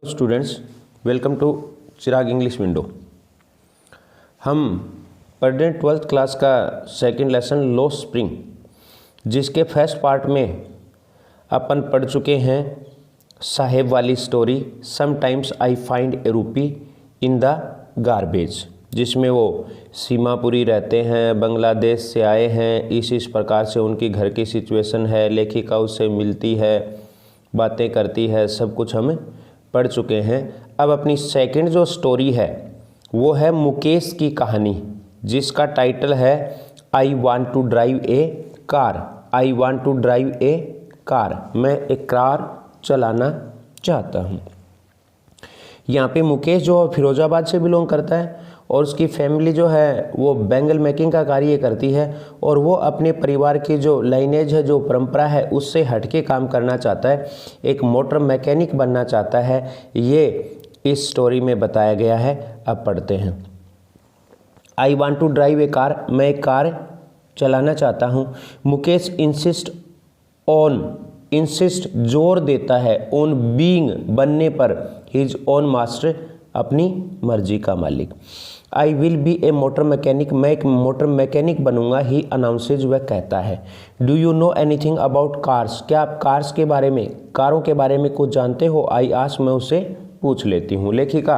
Students, welcome to Chirag English window. हम पढ़ रहे हैं 12th क्लास का सेकंड लेसन लो स्प्रिंग, जिसके फर्स्ट पार्ट में अपन पढ़ चुके हैं साहेब वाली story sometimes I find a rupee in the garbage, जिसमें वो सीमापुरी रहते हैं, बांग्लादेश से आए हैं, इस प्रकार से उनकी घर की सिचुएशन है, लेखिका उससे मिलती है, बातें करती है, सब कुछ हमें पढ़ चुके हैं। अब अपनी सेकंड जो स्टोरी है वो है मुकेश की कहानी, जिसका टाइटल है I want to drive a car. I want to drive a car, मैं एक कार चलाना चाहता हूँ। यहाँ पे मुकेश जो फिरोजाबाद से बिलोंग करता है और उसकी फैमिली जो है वो बैंगल मेकिंग का कार्य करती है, और वो अपने परिवार की जो लाइनेज है, जो परंपरा है, उससे हटके काम करना चाहता है, एक मोटर मैकेनिक बनना चाहता है। ये इस स्टोरी में बताया गया है। अब पढ़ते हैं। I want to drive a car, मैं एक कार चलाना चाहता हूँ। मुकेश इंसिस्ट जोर देता है ऑन बीइंग बनने पर, हिज ओन मास्टर अपनी मर्जी का मालिक। I will be a motor mechanic, मैं एक मोटर मैकेनिक बनूंगा। ही अनाउंसेज, वह कहता है। Do you know anything about cars, क्या आप कार्स के बारे में, कारों के बारे में कुछ जानते हो? आई आस्क, मैं उससे पूछ लेती हूँ। लेखिका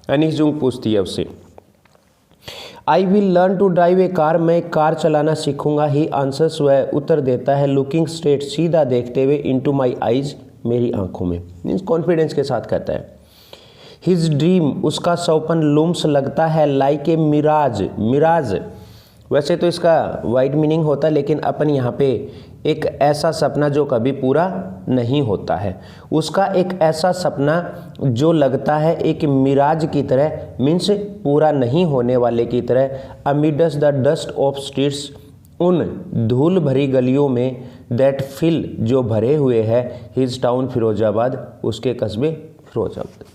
अनीस जुंग पूछती है उससे। I will learn to drive a car, मैं एक कार चलाना सीखूंगा। ही आंसर्स, वह उत्तर देता है, लुकिंग स्ट्रेट, सीधा देखते हुए, इनटू माई आईज, मेरी आंखों में, मीन्स कॉन्फिडेंस के साथ कहता है। हिज ड्रीम, उसका सपन, लूम्स, लगता है, लाइक ए मिराज, वैसे तो इसका वाइड मीनिंग होता है, लेकिन अपन यहाँ पे एक ऐसा सपना जो कभी पूरा नहीं होता है, उसका एक ऐसा सपना जो लगता है एक मिराज की तरह, मीन्स पूरा नहीं होने वाले की तरह। अमिडस द डस्ट ऑफ स्ट्रीट्स, उन धूल भरी गलियों में, दैट फिल, जो भरे हुए है, हिज टाउन, फिरोजाबाद, उसके कस्बे फिरोजाबाद।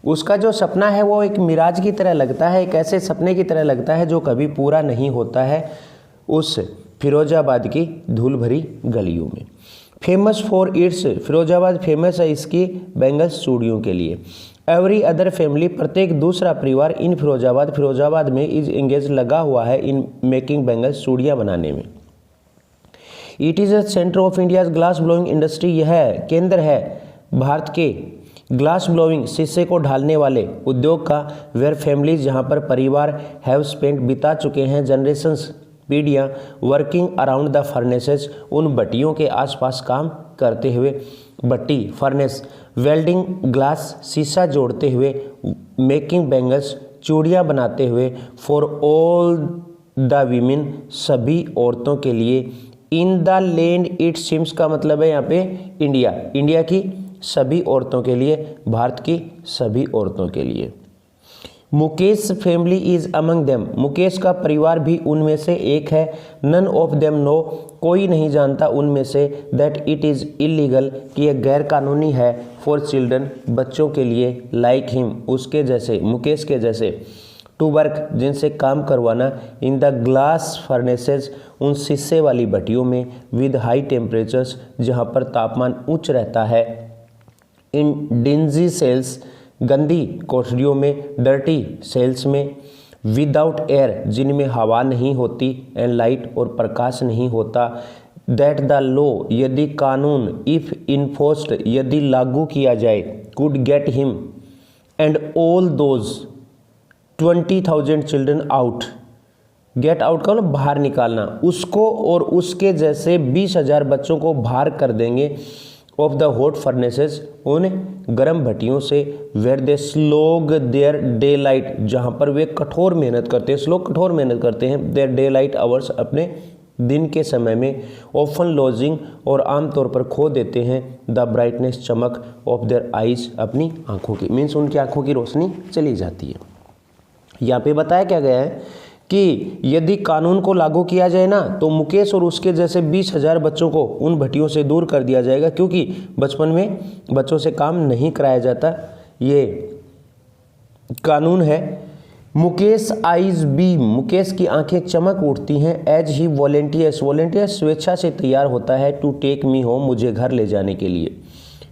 उसका जो सपना है वो एक मिराज की तरह लगता है, एक ऐसे सपने की तरह लगता है जो कभी पूरा नहीं होता है, उस फिरोजाबाद की धूल भरी गलियों में। Famous for its, Firozabad famous है इसकी बैंगल्स, चूड़ियों के लिए। एवरी अदर फैमिली, प्रत्येक दूसरा परिवार, इन फिरोजाबाद में, इज एंगेज, लगा हुआ है, इन मेकिंग बैंगल्स, चूड़ियाँ बनाने में। It is a centre of India's glass blowing industry, यह केंद्र है भारत के ग्लास ब्लोइंग, शीशे को ढालने वाले उद्योग का। वेयर फैमिलीज, जहाँ पर परिवार, हैव स्पेंट, बिता चुके हैं, जनरेशंस, पीढ़ियाँ, वर्किंग अराउंड द फर्नेसेस, उन भट्टियों के आसपास काम करते हुए। भट्टी, फर्नेस, वेल्डिंग ग्लास, शीशा जोड़ते हुए, मेकिंग बैंगल्स, चूड़ियाँ बनाते हुए, फॉर ऑल द वीमेन, सभी औरतों के लिए। In the land it seems, का मतलब है यहाँ पे इंडिया की सभी औरतों के लिए, भारत की सभी औरतों के लिए। Mukesh family is among them, Mukesh का परिवार भी उनमें से एक है। नन ऑफ देम नो, कोई नहीं जानता उनमें से, दैट इट इज़ इलीगल, कि यह गैर कानूनी है, फॉर चिल्ड्रन, बच्चों के लिए, लाइक हिम, उसके जैसे, मुकेश के जैसे, टू वर्क, जिनसे काम करवाना, इन द ग्लास फर्नेसेस, उन शीशे वाली भट्टियों में, विद हाई टेम्परेचर्स, जहाँ पर तापमान उच्च रहता है, इन डिंजी सेल्स, गंदी कोठरियों में, डर्टी सेल्स में, विदाउट एयर, जिनमें हवा नहीं होती, एंड लाइट, और प्रकाश नहीं होता। दैट द लॉ, यदि कानून, इफ इन्फोर्स्ड, यदि लागू किया जाए, could get him and all those 20,000 children out, get out का मतलब बाहर निकालना, उसको और उसके जैसे 20,000 बच्चों को बाहर कर देंगे, ऑफ द हॉट फर्नेसेस, उन गर्म भट्टियों से, where they slog their daylight, जहाँ पर वे कठोर मेहनत करते हैं, स्लोग कठोर मेहनत करते हैं, देयर डे लाइट आवर्स, अपने दिन के समय में, ऑफन लॉजिंग, और आमतौर पर खो देते हैं, द ब्राइटनेस, चमक, ऑफ देयर आइज, अपनी आँखों की, मीन्स उनकी आँखों की रोशनी चली जाती है। यहाँ पे बताया क्या गया है कि यदि कानून को लागू किया जाए ना, तो मुकेश और उसके जैसे 20,000 बच्चों को उन भट्टियों से दूर कर दिया जाएगा, क्योंकि बचपन में बच्चों से काम नहीं कराया जाता, ये कानून है। मुकेश आइज बी, मुकेश की आंखें चमक उठती हैं, एज ही वॉलेंटियर्स, स्वेच्छा से तैयार होता है, टू टेक मी होम, मुझे घर ले जाने के लिए।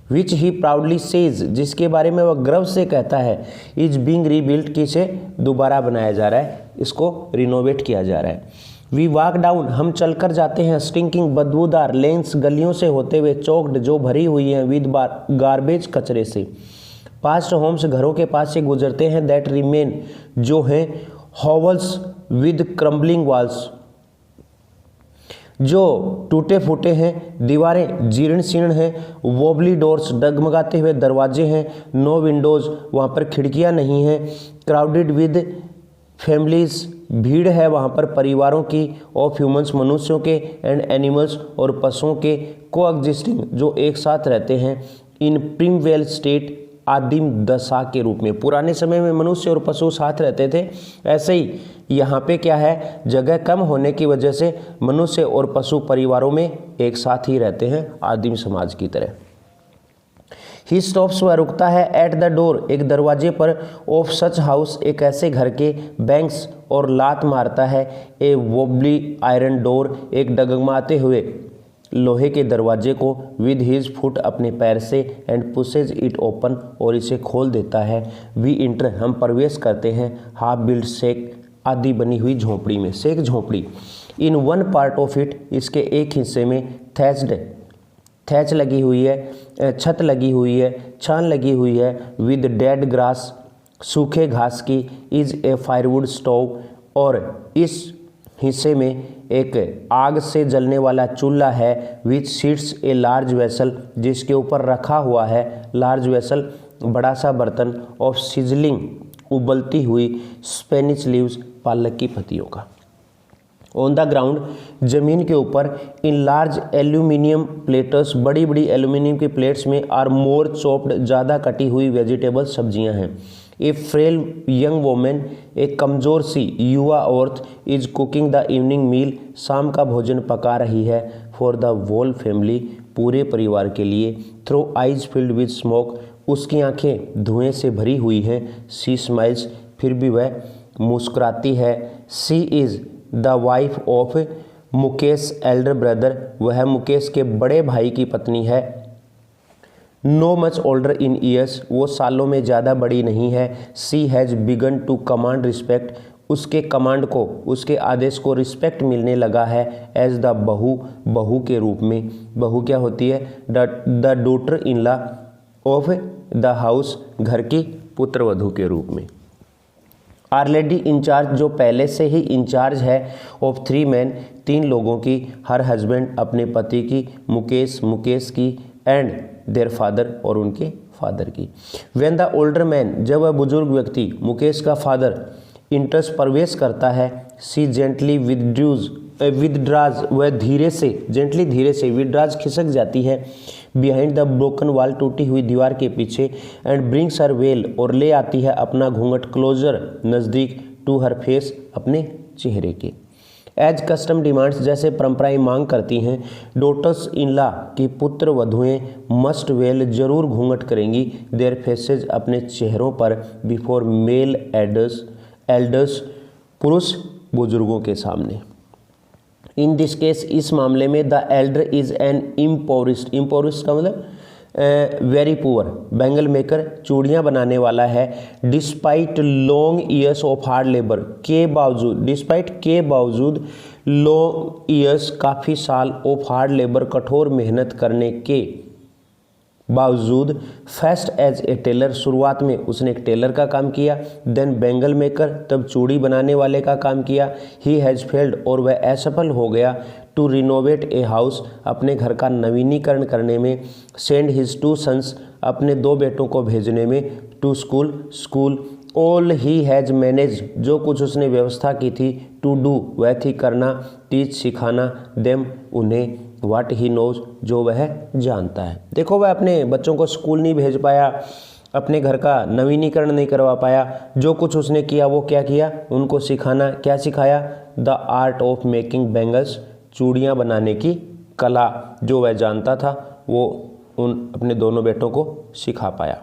विच ही प्राउडली सेज, जिसके बारे में वह गर्व से कहता है, इज बीइंग रीबिल्ट, कि इसे दोबारा बनाया जा रहा है, इसको रिनोवेट किया जा रहा है। वी वॉक डाउन, हम चलकर जाते हैं, स्टिंकिंग, बदबूदार, लेन्स, गलियों से होते हुए, चौक्ड, जो भरी हुई हैं, विद गार्बेज, कचरे से। पास्ट होम्स, घरों के पास से गुजरते हैं, दैट रिमेन, जो हैं हॉवल्स विद क्रम्बलिंग वॉल्स, जो टूटे फूटे हैं, दीवारें जीर्ण शीर्ण हैं, वोबली डोर्स, डगमगाते हुए दरवाजे हैं, नो विंडोज़, वहाँ पर खिड़कियाँ नहीं हैं, क्राउडेड विद फैमिलीज, भीड़ है वहाँ पर परिवारों की, ऑफ ह्यूमंस, मनुष्यों के, एंड एनिमल्स, और पशुओं के, कोएग्जिस्टिंग, जो एक साथ रहते हैं, इन प्रीमवेल स्टेट, आदिम दशा के रूप में। पुराने समय में मनुष्य और पशु साथ रहते थे, ऐसे ही यहाँ पे क्या है, जगह कम होने की वजह से मनुष्य और पशु परिवारों में एक साथ ही रहते हैं, आदिम समाज की तरह। ही स्टॉप्स, वह रुकता है, एट द डोर, एक दरवाजे पर, ऑफ सच हाउस, एक ऐसे घर के, बैंक्स, और लात मारता है, ए वोबली आयरन डोर, एक डगमगाते हुए लोहे के दरवाजे को, विद हिज फुट, अपने पैर से, एंड पुशेज इट ओपन, और इसे खोल देता है। वी इंटर, हम प्रवेश करते हैं, हाफ बिल्ड शेक, आधी बनी हुई झोंपड़ी में, शेक झोंपड़ी। In one part of it, इसके एक हिस्से में, थैच्ड, थैच लगी हुई है, छत लगी हुई है, छान लगी हुई है, विद डेड ग्रास, सूखे घास की, इज ए फायरवुड स्टोव, और इस हिस्से में एक आग से जलने वाला चूल्हा है, विच सीट्स ए लार्ज वेसल, जिसके ऊपर रखा हुआ है, लार्ज वेसल, बड़ा सा बर्तन, ऑफ सिजलिंग, उबलती हुई, स्पेनिश लीव्स, पालक की पत्तियों का। ऑन द ग्राउंड, जमीन के ऊपर, इन लार्ज एल्यूमिनियम प्लेटर्स, बड़ी बड़ी एल्यूमिनियम की प्लेट्स में, आर मोर चॉप्ड, ज़्यादा कटी हुई वेजिटेबल, सब्जियां हैं। ए फ्रेल यंग वोमेन, एक कमज़ोर सी युवा औरत, इज कुकिंग द इवनिंग मील, शाम का भोजन पका रही है, फॉर द होल फैमिली, पूरे परिवार के लिए, through eyes filled with smoke, उसकी आंखें धुएं से भरी हुई हैं, सी स्माइल्स, फिर भी वह मुस्कुराती है, she is the wife of Mukesh elder brother, वह मुकेश के बड़े भाई की पत्नी है, no much older in years, वो सालों में ज़्यादा बड़ी नहीं है, she has begun to command respect, उसके कमांड को, उसके आदेश को रिस्पेक्ट मिलने लगा है, एज द बहू, बहू के रूप में। बहू क्या होती है, the daughter in law of the house, घर की पुत्रवधू के रूप में। आर-लेडी इंचार्ज, जो पहले से ही इंचार्ज है, ऑफ 3 मैन, 3 लोगों की, हर हस्बैंड, अपने पति की, मुकेश, मुकेश की, एंड देयर फादर, और उनके फादर की। व्हेन द ओल्डर मैन, जब वह बुजुर्ग व्यक्ति, मुकेश का फादर, इंटर्स, प्रवेश करता है, सी जेंटली विदड्राज, वह धीरे से, जेंटली धीरे से, विदड्राज खिसक जाती है, बिहाइंड द ब्रोकन वॉल, टूटी हुई दीवार के पीछे, एंड ब्रिंग्स हर वेल, और ले आती है अपना घूंघट, क्लोजर, नज़दीक, टू हर फेस, अपने चेहरे के। एज कस्टम डिमांड्स, जैसे परंपराएं मांग करती हैं, डॉटर्स इन लॉ की पुत्र वधुएं, मस्ट वेल, जरूर घूंघट करेंगी, देयर फेसेज, अपने चेहरों पर, बिफोर मेल एल्डर्स, पुरुष बुजुर्गों के सामने। इन दिस केस, इस मामले में, द एल्डर इज एन इम्पोरिस्ट, इम्पोरिस्ट का मतलब वेरी पुअर, बैंगल मेकर, चूड़ियाँ बनाने वाला है, despite long years of hard labour, के बावजूद, डिस्पाइट के बावजूद, लॉन्ग ईयर्स, काफ़ी साल, ऑफ हार्ड लेबर, कठोर मेहनत करने के बावजूद, फर्स्ट एज ए टेलर, शुरुआत में उसने एक टेलर का काम किया, देन बैंगल मेकर, तब चूड़ी बनाने वाले का काम किया, ही हैज़ फेल्ड, और वह असफल हो गया, टू रिनोवेट ए हाउस, अपने घर का नवीनीकरण करने में, सेंड हिज 2 सन्स, अपने 2 बेटों को भेजने में, to school, all he has manage, जो कुछ उसने व्यवस्था की थी, टू डू, वह थी करना, टीच, सिखाना, देम, उन्हें, व्हाट ही नोज, जो वह जानता है। देखो, वह अपने बच्चों को स्कूल नहीं भेज पाया, अपने घर का नवीनीकरण नहीं करवा पाया, जो कुछ उसने किया वो क्या किया, उनको सिखाना, क्या सिखाया, the art of making bangles, चूड़ियाँ बनाने की कला, जो वह जानता था वो उन अपने दोनों बेटों को सिखा पाया।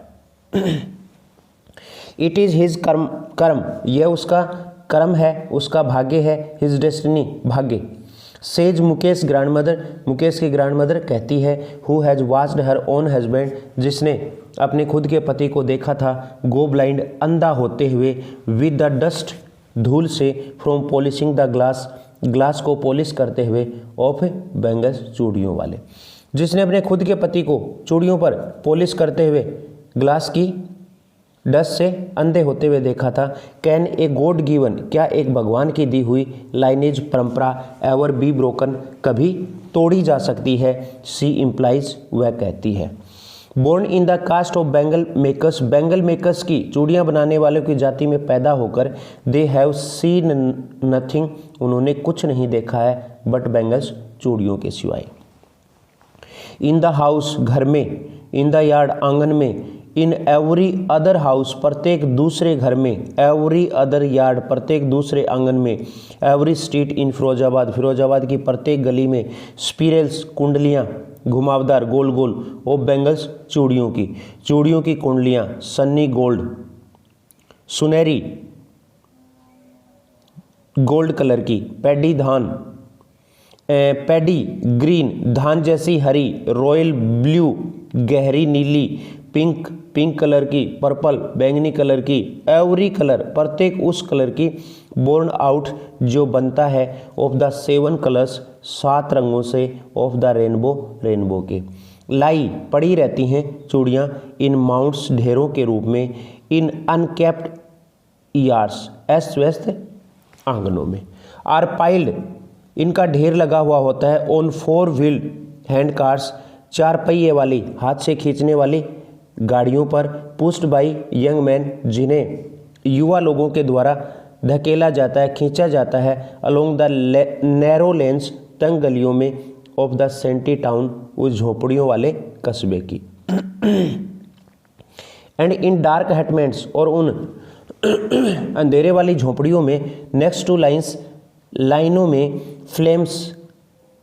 इट इज़ हिज कर्म, यह उसका कर्म है, उसका भाग्य है, हिज डेस्टिनी, भाग्य, सेज मुकेश ग्रैंडमदर, मुकेश की ग्रैंडमदर कहती है, who has watched her own husband, जिसने अपने खुद के पति को देखा था, गो ब्लाइंड, अंधा होते हुए, विद द डस्ट, धूल से, from polishing the glass, glass को पॉलिश करते हुए, ऑफ बैंगल्स, चूड़ियों वाले, जिसने अपने खुद के पति को चूड़ियों पर पॉलिश करते हुए ग्लास की डस्ट से अंधे होते हुए देखा था। कैन ए गॉड गिवन, क्या एक भगवान की दी हुई लाइनेज परंपरा एवर बी ब्रोकन, कभी तोड़ी जा सकती है। सी इम्प्लाइज, वह कहती है। Born in the caste of bangle makers, bangle makers की चूड़ियाँ बनाने वालों की जाति में पैदा होकर, दे हैव सीन नथिंग, उन्होंने कुछ नहीं देखा है, बट बैंगल्स, चूड़ियों के सिवाय। इन द हाउस, घर में, इन द यार्ड, आंगन में, इन एवरी अदर हाउस, प्रत्येक दूसरे घर में, एवरी अदर यार्ड, प्रत्येक दूसरे आंगन में, every street in Firozabad, Firozabad की प्रत्येक गली में, स्पिरल्स, कुंडलियाँ, घुमावदार, गोल गोल, ऑफ बैंगल्स, चूड़ियों की कुंडलियाँ, सन्नी गोल्ड, सुनहरी गोल्ड कलर की, पैडी धान, पैडी ग्रीन, धान जैसी हरी, रॉयल ब्लू, गहरी नीली, पिंक, पिंक कलर की, पर्पल, बैंगनी कलर की, एवरी कलर, प्रत्येक उस कलर की, बोर्न आउट, जो बनता है, ऑफ द 7 कलर्स, 7 रंगों से, ऑफ द रेनबो, रेनबो के। लाई, पड़ी रहती हैं चूड़ियाँ, इन माउंट्स, ढेरों के रूप में, इन अनकेप्ट यार्ड्स, अस्त व्यस्त आंगनों में। आर पाइल्ड, इनका ढेर लगा हुआ होता है, ऑन 4 व्हील्ड हैंड कार्स, 4 पहिए वाली, हाथ से खींचने वाली गाड़ियों पर, पुश्ड बाई यंग मैन, जिन्हें युवा लोगों के द्वारा धकेला जाता है, खींचा जाता है, अलोंग द नैरो लेन्स, तंग गलियों में, ऑफ द सेंटी टाउन, उस झोपड़ियों वाले कस्बे की। एंड इन डार्क हटमेंट्स, और उन अंधेरे वाली झोपड़ियों में, नेक्स्ट टू लाइन्स, लाइनों में, flames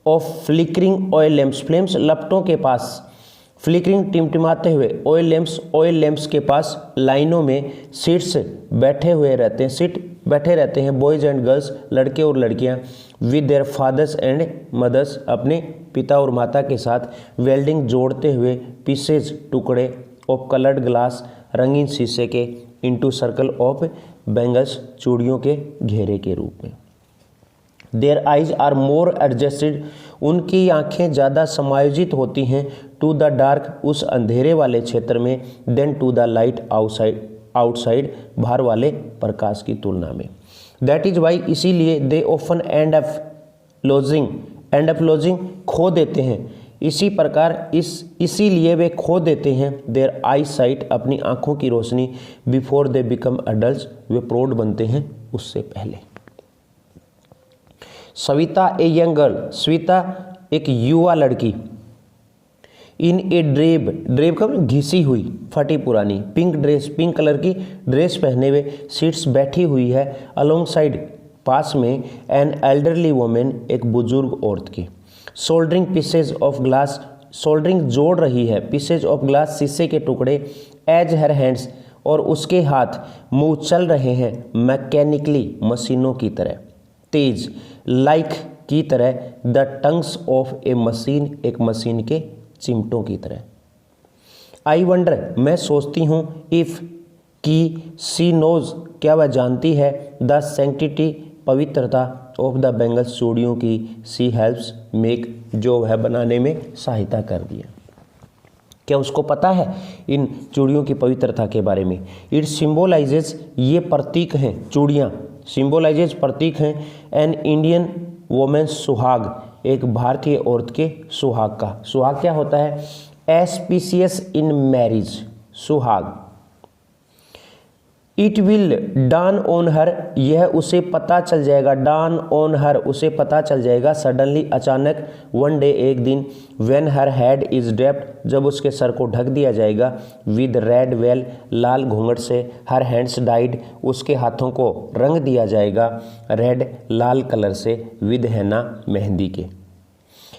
of flickering oil lamps, flames लपटों के पास, फ्लिकरिंग टिमटिमाते हुए, ऑयल लैम्प्स के पास, लाइनों में, सीट्स बैठे हुए रहते हैं, सीट बैठे रहते हैं, बॉयज़ एंड गर्ल्स, लड़के और लड़कियां, with their fathers and mothers, अपने पिता और माता के साथ, वेल्डिंग, जोड़ते हुए, पीसेज, टुकड़े, ऑफ कलर्ड ग्लास, रंगीन शीशे के, इनटू सर्कल ऑफ बैंगल्स, चूड़ियों के घेरे के रूप में। Their eyes are more adjusted, उनकी आंखें ज़्यादा समायोजित होती हैं, टू द डार्क, उस अंधेरे वाले क्षेत्र में, than to the light outside, बाहर वाले प्रकाश की तुलना में। दैट इज वाई, इसीलिए, they often and up lodging, खो देते हैं, इसी प्रकार इसीलिए वे खो देते हैं, देयर आई साइट, अपनी आंखों की रोशनी, बिफोर दे बिकम अडल्ट, वे प्रौढ़ बनते हैं उससे पहले। Savita a young girl, Savita एक युवा लड़की, इन ए ड्रेब का घिसी हुई, फटी पुरानी, पिंक ड्रेस, पिंक कलर की ड्रेस पहने हुए, सीट्स बैठी हुई है, अलोंग साइड, पास में, एन एल्डरली वोमेन, एक बुजुर्ग औरत की, soldering pieces of glass, soldering जोड़ रही है, पीसेज ऑफ ग्लास, शीशे के टुकड़े, एज हर हैंड्स, और उसके हाथ मूव चल रहे हैं, मैकेनिकली, मशीनों की तरह, तेज, लाइक की तरह, the tongues of A machine, एक मशीन के चिमटों की तरह। आई वंडर, मैं सोचती हूँ, इफ की, सी नोज, क्या वह जानती है, द सैंक्टिटी, पवित्रता, ऑफ द बैंगल्स, चूड़ियों की, सी हेल्प्स मेक, जो वह बनाने में सहायता कर दिया। क्या उसको पता है इन चूड़ियों की पवित्रता के बारे में। इट सिम्बोलाइजेज, ये प्रतीक हैं चूड़ियाँ, सिम्बोलाइजेज प्रतीक हैं, एन इंडियन वोमेंस सुहाग, एक भारतीय औरत के सुहाग का। सुहाग क्या होता है, एस्पिशियस इन मैरिज, सुहाग। It will dawn on her, यह उसे पता चल जाएगा, डान ऑन हर, उसे पता चल जाएगा, सडनली, अचानक, वन डे, एक दिन, when her head is draped, जब उसके सर को ढक दिया जाएगा, विद रेड वेल, लाल घूंघट से, हर हैंड्स डाइड, उसके हाथों को रंग दिया जाएगा, रेड, लाल कलर से, विद हैना, मेहंदी के,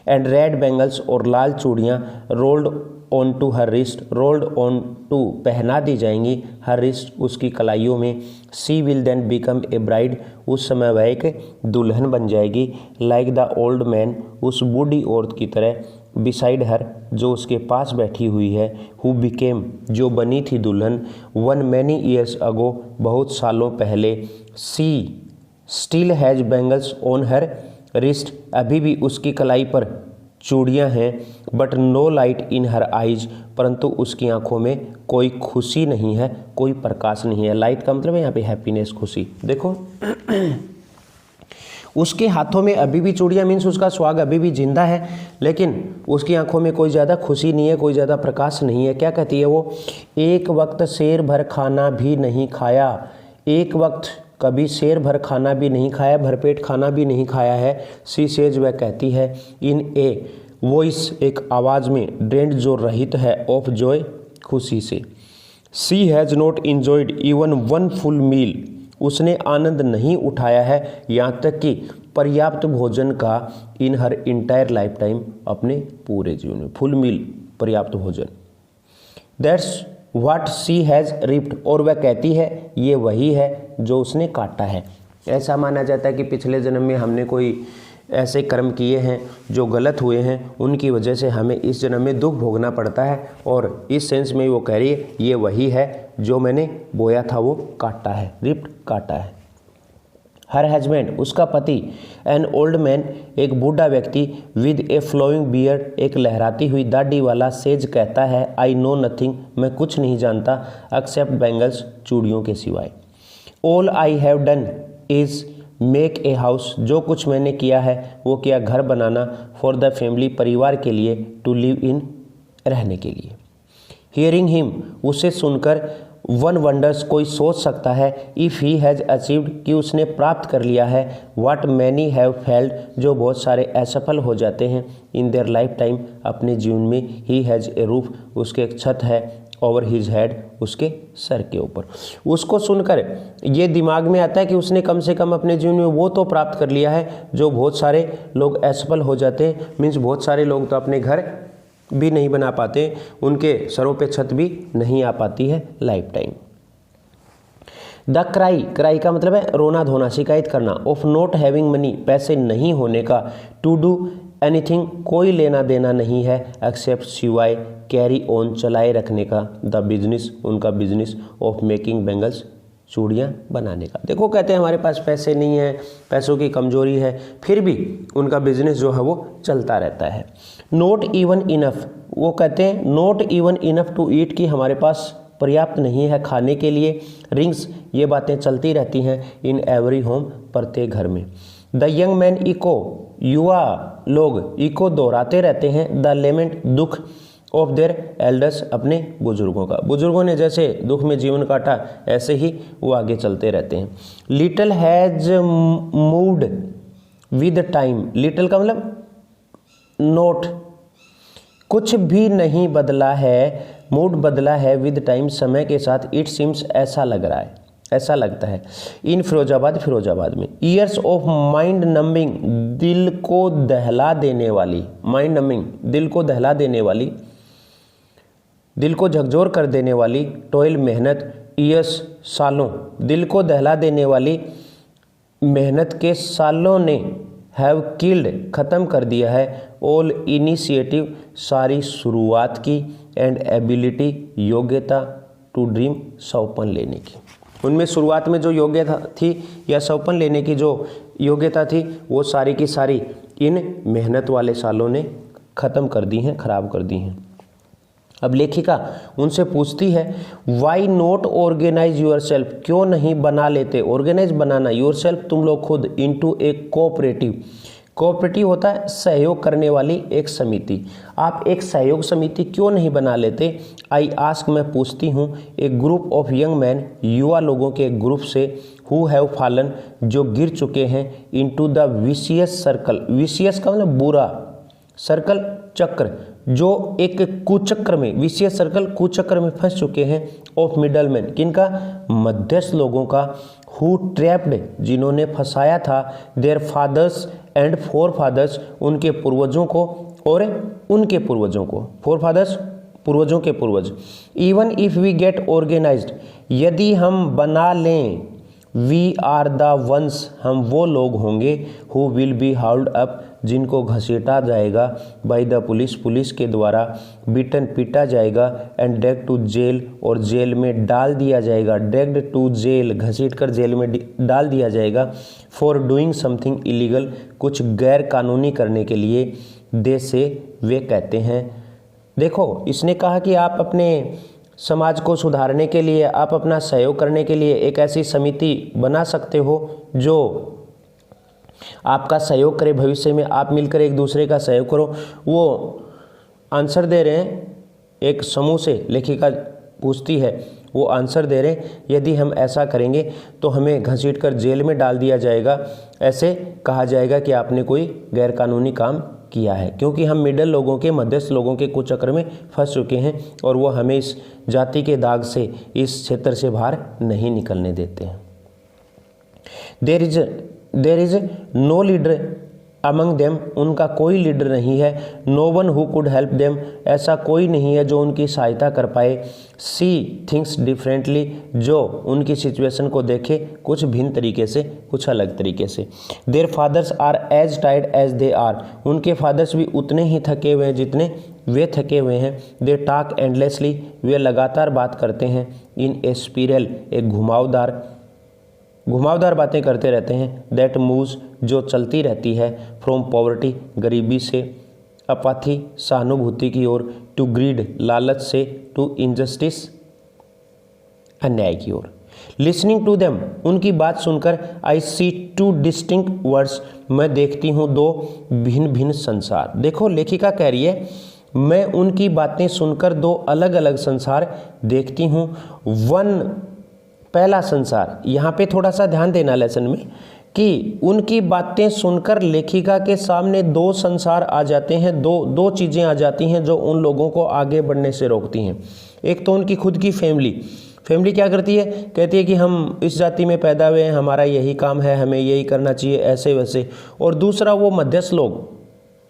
एंड रेड बैंगल्स, और लाल चूड़ियाँ, rolled on to her wrist, rolled on to पहना दी जाएंगी, हर रिस्ट उसकी कलाइयों में, she will then become a bride उस समय वह एक दुल्हन बन जाएगी, लाइक द ओल्ड मैन उस बूढ़ी औरत की तरह, बिसाइड हर जो उसके पास बैठी हुई है, हु बिकेम जो बनी थी दुल्हन, वन मैनी ईयर्स अगो बहुत सालों पहले, she still has bangles on her wrist अभी भी उसकी कलाई पर चूड़ियाँ हैं, but no light in her eyes परंतु उसकी आंखों में कोई खुशी नहीं है, कोई प्रकाश नहीं है। लाइट का मतलब है यहाँ पे हैप्पीनेस, खुशी। देखो उसके हाथों में अभी भी चूड़ियाँ, मीन्स उसका स्वाग अभी भी जिंदा है, लेकिन उसकी आंखों में कोई ज़्यादा खुशी नहीं है, कोई ज़्यादा प्रकाश नहीं है। क्या कहती है वो, एक वक्त शेर भर खाना भी नहीं खाया, एक वक्त कभी शेर भर खाना भी नहीं खाया, भरपेट खाना भी नहीं खाया है। सी सेज वह कहती है, इन ए वॉइस एक आवाज़ में, ड्रेंड जो रहित है, ऑफ जॉय खुशी से। She has not enjoyed even one full meal उसने आनंद नहीं उठाया है यहाँ तक कि पर्याप्त भोजन का, in her entire lifetime अपने पूरे जीवन में। फुल मील पर्याप्त भोजन, that's what she has ripped और वह कहती है ये वही है जो उसने काटा है। ऐसा माना जाता है कि पिछले जन्म में हमने कोई ऐसे कर्म किए हैं जो गलत हुए हैं, उनकी वजह से हमें इस जन्म में दुख भोगना पड़ता है, और इस सेंस में वो कह रही है ये वही है जो मैंने बोया था वो काटा है, रिप्ड काटा है। हर हस्बैंड उसका पति, एन ओल्ड मैन एक बूढ़ा व्यक्ति, विद ए फ्लोइंग बियर्ड एक लहराती हुई दाढ़ी वाला, सेज कहता है, आई नो नथिंग मैं कुछ नहीं जानता, एक्सेप्ट बैंगल्स चूड़ियों के सिवाय। All I have done is make a house जो कुछ मैंने किया है वो किया घर बनाना, फॉर द फैमिली परिवार के लिए, टू लिव इन रहने के लिए। हियरिंग हिम उसे सुनकर, वन वंडर्स कोई सोच सकता है, इफ़ ही हैज़ अचीव्ड कि उसने प्राप्त कर लिया है, व्हाट मैनी हैव फेल्ड जो बहुत सारे असफल हो जाते हैं, इन देयर लाइफ टाइम अपने जीवन में, ही हैज़ ए रूफ उसके एक छत है, ओवर हिज हेड उसके सर के ऊपर। उसको सुनकर ये दिमाग में आता है कि उसने कम से कम अपने जीवन में वो तो प्राप्त कर लिया है जो बहुत सारे लोग असफल हो जाते हैं, मीन्स बहुत सारे लोग तो अपने घर भी नहीं बना पाते, उनके सरों पे छत भी नहीं आ पाती है life time. The cry, cry का मतलब है रोना धोना, शिकायत करना, ऑफ नॉट हैविंग मनी पैसे नहीं होने का, टू डू एनीथिंग कोई लेना देना नहीं है, एक्सेप्ट सिवाय कैरी ऑन चलाए रखने का, द बिजनेस उनका बिजनेस, ऑफ मेकिंग बैंगल्स चूड़ियाँ बनाने का। देखो कहते हैं हमारे पास पैसे नहीं है, पैसों की कमजोरी है, फिर भी उनका बिजनेस जो है वो चलता रहता है। नॉट इवन इनफ, वो कहते हैं not even enough to eat कि हमारे पास पर्याप्त नहीं है खाने के लिए। रिंग्स ये बातें चलती रहती हैं इन एवरी होम प्रत्येक घर में। द यंग मैन इको युवा लोग इको दोहराते रहते हैं, द लेमेंट दुख ऑफ देयर एल्डर्स अपने बुजुर्गों का, बुजुर्गों ने जैसे दुख में जीवन काटा ऐसे ही वो आगे चलते रहते हैं। Little has moved with time, little का मतलब नोट, कुछ भी नहीं बदला है, मूड बदला है विद टाइम समय के साथ, इट सिम्स ऐसा लग रहा है, ऐसा लगता है। इन फिरोजाबाद, फिरोजाबाद में। ईयर्स ऑफ माइंड नंबिंग दिल को दहला देने वाली, माइंड नंबिंग दिल को दहला देने वाली, दिल को झकझोर कर देने वाली, टॉयल मेहनत, ईयर्स सालों, दिल को दहला देने वाली मेहनत के सालों ने, हैव किल्ड खत्म कर दिया है, ऑल इनिशिएटिव सारी शुरुआत की, एंड एबिलिटी योग्यता, टू ड्रीम सौंपन लेने की। उनमें शुरुआत में जो योग्यता थी या सौंपन लेने की जो योग्यता थी वो सारी की सारी इन मेहनत वाले सालों ने ख़त्म कर दी हैं, खराब कर दी हैं। अब लेखिका उनसे पूछती है, why not organize yourself, क्यों नहीं बना लेते, ऑर्गेनाइज बनाना, योर सेल्फ तुम लोग खुद, इनटू ए कोऑपरेटिव, कोऑपरेटिव होता है सहयोग करने वाली एक समिति, आप एक सहयोग समिति क्यों नहीं बना लेते। आई आस्क मैं पूछती हूँ, एक ग्रुप ऑफ यंग मैन युवा लोगों के एक ग्रुप से, हु हैव फॉलन जो गिर चुके हैं, into the vicious circle, vicious का मतलब बुरा, सर्कल चक्र, जो एक कुचक्र में, विशियस सर्कल कुचक्र में फंस चुके हैं, ऑफ मिडल मैन किनका, मध्यस्थ लोगों का, हु ट्रैप्ड जिन्होंने फंसाया था, their fathers and forefathers उनके पूर्वजों को और उनके पूर्वजों को, फोर फादर्स पूर्वजों के पूर्वज। Even if we get organized, यदि हम बना लें, वी आर द वंस, हम वो लोग होंगे, हु विल बी हाउल्ड अप, जिनको घसीटा जाएगा, बाय द पुलिस, पुलिस के द्वारा, बीटन, पीटा जाएगा, एंड ड्रैग्ड टू जेल, और जेल में डाल दिया जाएगा, ड्रैग्ड टू जेल, घसीट कर जेल में डाल दिया जाएगा, फॉर डूइंग समथिंग इलीगल, कुछ गैर कानूनी करने के लिए, दे से, वे कहते हैं। देखो, इसने कहा कि आप अपने समाज को सुधारने के लिए, आप अपना सहयोग करने के लिए एक ऐसी समिति बना सकते हो जो आपका सहयोग करे, भविष्य में आप मिलकर एक दूसरे का सहयोग करो। वो आंसर दे रहे हैं एक समूह से, लेखिका पूछती है, वो आंसर दे रहे हैं, यदि हम ऐसा करेंगे तो हमें घसीट कर जेल में डाल दिया जाएगा, ऐसे कहा जाएगा कि आपने कोई गैरकानूनी काम किया है, क्योंकि हम मिडिल लोगों के, मध्यस्थ लोगों के कुचक्र में फंस चुके हैं और वो हमें इस जाति के दाग से, इस क्षेत्र से बाहर नहीं निकलने देते हैं। There is no leader among them, उनका कोई लीडर नहीं है। No one who could help them, ऐसा कोई नहीं है जो उनकी सहायता कर पाए। सी थिंग्स डिफरेंटली, जो उनकी सिचुएशन को देखे कुछ भिन्न तरीके से, कुछ अलग तरीके से। Their fathers are as tired as they are, उनके फादर्स भी उतने ही थके हुए हैं जितने वे थके हुए हैं। दे टॉक एंडलेसली, वे लगातार बात करते हैं। इन ए स्पिरल, एक घुमावदार बातें करते रहते हैं। दैट मूव्स, जो चलती रहती है। फ्रॉम पॉवर्टी, गरीबी से, अपाथी, सहानुभूति की ओर, टू ग्रीड, लालच से, टू इनजस्टिस, अन्याय की ओर। लिसनिंग टू देम, उनकी बात सुनकर, आई सी टू डिस्टिंक्ट वर्ड्स, मैं देखती हूँ दो भिन्न भिन्न संसार। देखो, लेखिका कह रही है, मैं उनकी बातें सुनकर दो अलग अलग संसार देखती हूँ। पहला संसार, यहाँ पे थोड़ा सा ध्यान देना लेसन में, कि उनकी बातें सुनकर लेखिका के सामने दो संसार आ जाते हैं, दो चीज़ें आ जाती हैं जो उन लोगों को आगे बढ़ने से रोकती हैं। एक तो उनकी खुद की फैमिली क्या करती है, कहती है कि हम इस जाति में पैदा हुए हैं, हमारा यही काम है, हमें यही करना चाहिए, ऐसे वैसे। और दूसरा वो मध्यस्थ लोग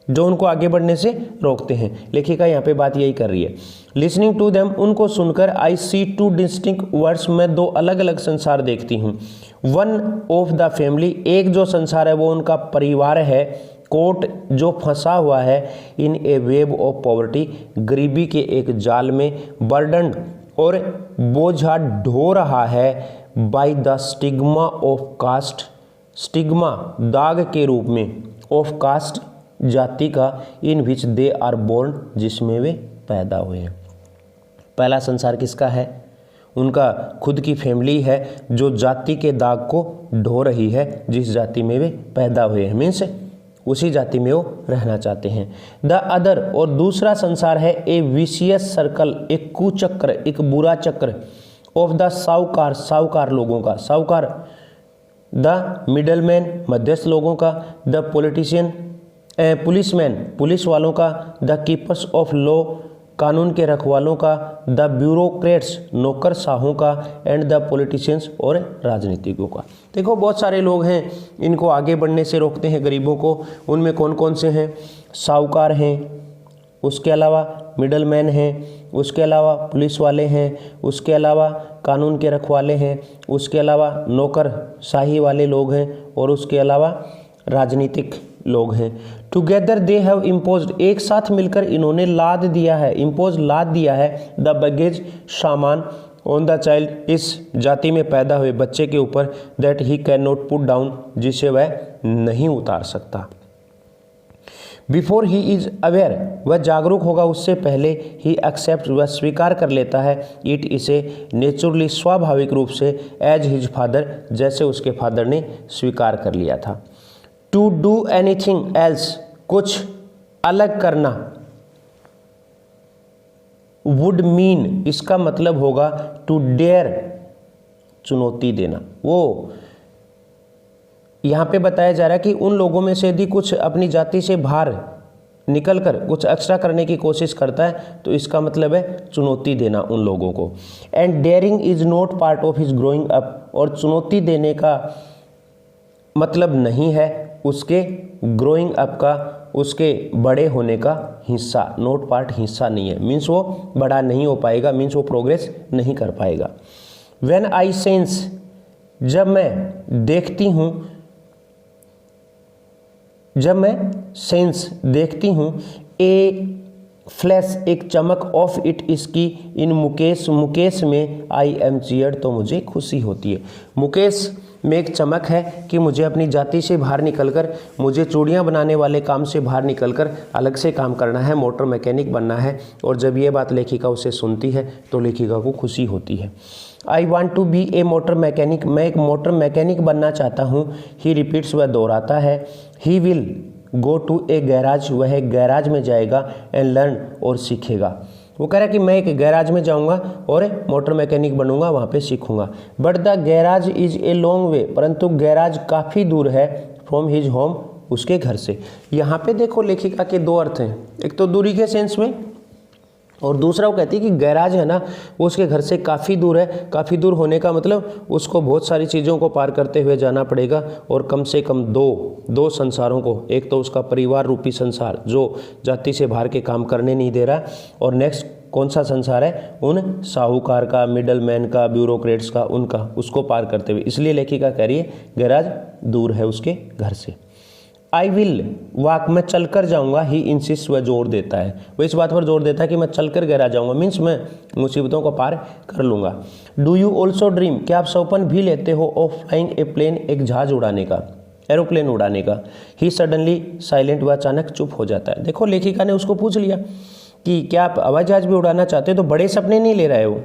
जो उनको आगे बढ़ने से रोकते हैं। लेखिका यहाँ पे बात यही कर रही है। लिसनिंग टू देम, उनको सुनकर, आई सी टू डिस्टिंक्ट वर्ड्स, मैं दो अलग अलग संसार देखती हूँ। वन ऑफ द फैमिली, एक जो संसार है वो उनका परिवार है। कोट, जो फंसा हुआ है। इन ए वेब ऑफ पॉवर्टी, गरीबी के एक जाल में। बर्डन, और बोझा ढो रहा है। By the stigma of caste, stigma, दाग के रूप में, ऑफ कास्ट, जाति का, इन विच दे आर बोर्न, जिसमें वे पैदा हुए हैं। पहला संसार किसका है? उनका खुद की फैमिली है जो जाति के दाग को ढो रही है, जिस जाति में वे पैदा हुए हैं, मीन्स उसी जाति में वो रहना चाहते हैं। द अदर, और दूसरा संसार है, ए विशियस सर्कल, एक कुचक्र, एक बुरा चक्र, ऑफ द साहूकार, साहूकार लोगों का, साहूकार, द मिडलमैन, मध्यस्थ लोगों का, द पॉलिटिशियन, पुलिसमैन, पुलिस वालों का, द कीपर्स ऑफ लॉ, कानून के रखवालों का, द ब्यूरोक्रेट्स, नौकरशाहों का, एंड द पॉलिटिशियंस, और राजनीतिकों का। देखो, बहुत सारे लोग हैं इनको आगे बढ़ने से रोकते हैं, गरीबों को। उनमें कौन कौन से हैं? साहूकार हैं, उसके अलावा मिडलमैन हैं, उसके अलावा पुलिस वाले हैं, उसके अलावा कानून के रखवाले हैं, उसके अलावा नौकरशाही वाले लोग हैं, और उसके अलावा राजनीतिक लोग हैं। टुगेदर दे हैव इम्पोज्ड, एक साथ मिलकर इन्होंने लाद दिया है, इम्पोज लाद दिया है, द बैगेज, सामान, ऑन द चाइल्ड, इस जाति में पैदा हुए बच्चे के ऊपर, that he can not put down, जिसे वह नहीं उतार सकता। बिफोर ही इज अवेयर, वह जागरूक होगा उससे पहले, ही एक्सेप्ट, वह स्वीकार कर लेता है, इट इसे नेचुरली, स्वाभाविक रूप से, एज हिज फादर, जैसे उसके फादर ने स्वीकार कर लिया था। टू डू एनीथिंग एल्स, कुछ अलग करना, वुड मीन, इसका मतलब होगा टू डेयर, चुनौती देना। वो यहाँ पे बताया जा रहा है कि उन लोगों में से यदि कुछ अपनी जाति से बाहर निकलकर कुछ एक्स्ट्रा करने की कोशिश करता है तो इसका मतलब है चुनौती देना उन लोगों को। And daring is not part of his growing up, और चुनौती देने का मतलब नहीं है उसके ग्रोइंग अप का, उसके बड़े होने का हिस्सा, नोट पार्ट हिस्सा नहीं है, मीन्स वो बड़ा नहीं हो पाएगा, मीन्स वो प्रोग्रेस नहीं कर पाएगा। व्हेन आई सेंस, जब मैं देखती हूँ, जब मैं सेंस देखती हूँ, ए फ्लैश एक चमक ऑफ इट इसकी, इन मुकेश, मुकेश में आई एम चीयर्ड तो मुझे खुशी होती है। मुकेश में एक चमक है कि मुझे अपनी जाति से बाहर निकलकर, मुझे चूड़ियाँ बनाने वाले काम से बाहर निकलकर अलग से काम करना है, मोटर मैकेनिक बनना है। और जब ये बात लेखिका उसे सुनती है तो लेखिका को खुशी होती है। I want to be a motor mechanic, मैं एक मोटर मैकेनिक बनना चाहता हूँ। ही रिपीट्स, वह दोहराता है। He will go to a garage, वह एक गैराज में जाएगा। एंड लर्न, और सीखेगा। वो कह रहा है कि मैं एक गैराज में जाऊंगा और मोटर मैकेनिक बनूंगा, वहाँ पे सीखूंगा। But the garage is a long way, परंतु गैराज काफ़ी दूर है फ्रॉम हिज होम, उसके घर से। यहाँ पे देखो लेखिका के दो अर्थ हैं, एक तो दूरी के सेंस में, और दूसरा वो कहती है कि गैराज है ना वो उसके घर से काफ़ी दूर है। काफ़ी दूर होने का मतलब उसको बहुत सारी चीज़ों को पार करते हुए जाना पड़ेगा, और कम से कम दो संसारों को, एक तो उसका परिवार रूपी संसार जो जाति से बाहर के काम करने नहीं दे रहा, और नेक्स्ट कौन सा संसार है, उन साहूकार का, मिडल मैन का, ब्यूरोक्रेट्स का, उनका, उसको पार करते हुए। इसलिए लेखिका कह रही है गैराज दूर है उसके घर से। आई विल वॉक, मैं चलकर जाऊंगा। ही इंसिस्ट, वह जोर देता है, वो इस बात पर जोर देता है कि मैं चलकर गैराज जाऊंगा, मीन्स मैं मुसीबतों को पार कर लूंगा। डू यू ऑल्सो ड्रीम, क्या आप सपन भी लेते हो ऑफ फ्लाइंग ए प्लेन, एक जहाज उड़ाने का, एरोप्लेन उड़ाने का। ही सडनली साइलेंट, वह अचानक चुप हो जाता है। देखो लेखिका ने उसको पूछ लिया कि क्या आप हवाई जहाज भी उड़ाना चाहते हो, तो बड़े सपने नहीं ले रहे हो।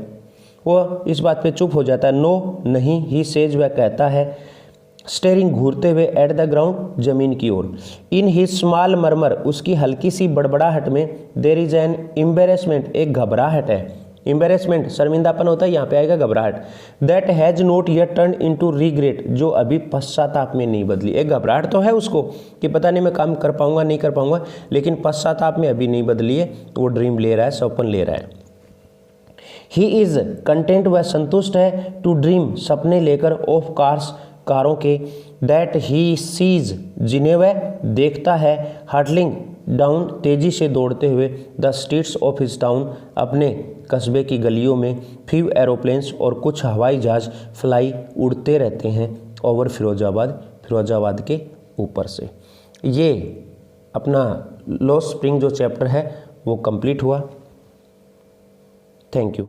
वो इस बात पे चुप हो जाता है। नो नहीं, ही सेज, वह कहता है स्टेरिंग, घूरते हुए, एट द ग्राउंड, जमीन की ओर। इन ही स्मॉल मरमर, उसकी हल्की सी बड़बड़ाहट में, देर इज एन एम्बेरसमेंट, एक घबराहट है। एम्बेरसमेंट शर्मिंदापन होता है, यहाँ पे आएगा घबराहट। That has note yet turn into regret, जो अभी पश्चाताप में नहीं बदली। एक घबराहट तो है उसको कि पता नहीं मैं काम कर पाऊंगा नहीं कर पाऊंगा, लेकिन पश्चाताप में अभी नहीं बदली है। वो ड्रीम ले रहा है, सपन ले रहा है। ही इज कंटेंट, वह संतुष्ट है, टू ड्रीम, सपने लेकर, ऑफ कार्स, कारों के। दैट ही सीज, जिन्हें वह देखता है, हर्टलिंग डाउन, तेजी से दौड़ते हुए, the streets of his town, अपने कस्बे की गलियों में। फ्यू एरोप्लेन्स, और कुछ हवाई जहाज, फ्लाई, उड़ते रहते हैं, ओवर फिरोजाबाद, फिरोजाबाद के ऊपर से। ये अपना लॉस्ट स्प्रिंग जो चैप्टर है वो कंप्लीट हुआ। Thank you.